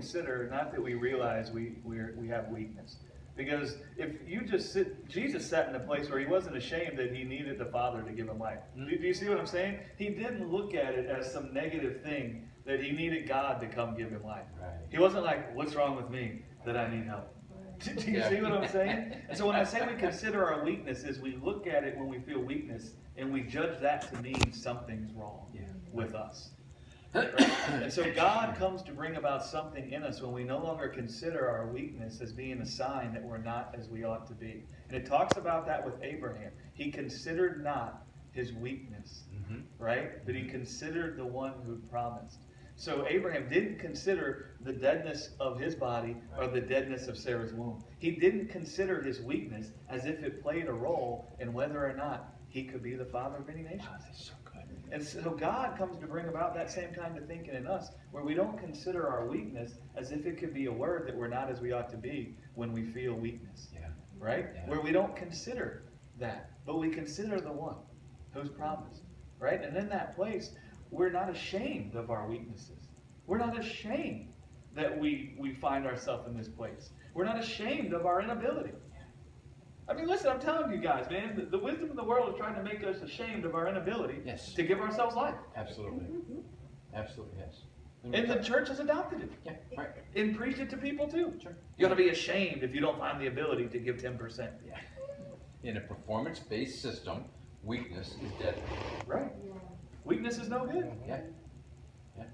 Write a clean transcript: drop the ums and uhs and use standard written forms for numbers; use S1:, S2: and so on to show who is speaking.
S1: consider, not that we realize we have weakness. Because if you just sit, Jesus sat in a place where he wasn't ashamed that he needed the Father to give him life. Do you see what I'm saying? He didn't look at it as some negative thing that he needed God to come give him life.
S2: Right.
S1: He wasn't like, what's wrong with me that I need help? Do you see what I'm saying? And so when I say we consider our weaknesses, we look at it when we feel weakness, and we judge that to mean something's wrong with us. Right? And so God comes to bring about something in us when we no longer consider our weakness as being a sign that we're not as we ought to be. And it talks about that with Abraham. He considered not his weakness, right? But he considered the one who promised. So Abraham didn't consider the deadness of his body or the deadness of Sarah's womb. He didn't consider his weakness as if it played a role in whether or not he could be the father of many nations.
S2: Wow, that's so good.
S1: And so God comes to bring about that same kind of thinking in us, where we don't consider our weakness as if it could be a word that we're not as we ought to be when we feel weakness.
S2: Yeah.
S1: Right?
S2: Yeah.
S1: Where we don't consider that, but we consider the one who's promised. Right? And in that place, we're not ashamed of our weaknesses. We're not ashamed that we find ourselves in this place. We're not ashamed of our inability. I mean, listen, I'm telling you guys, man, the wisdom of the world is trying to make us ashamed of our inability to give ourselves life.
S2: Absolutely. Absolutely, yes.
S1: And the church has adopted it.
S2: Yeah, right.
S1: And preached it to people too.
S2: Sure.
S1: You ought to be ashamed if you don't find the ability to give 10%.
S2: Yeah. In a performance-based system, weakness is deadly.
S1: Right. Weakness is no good.
S2: Yeah. Yeah.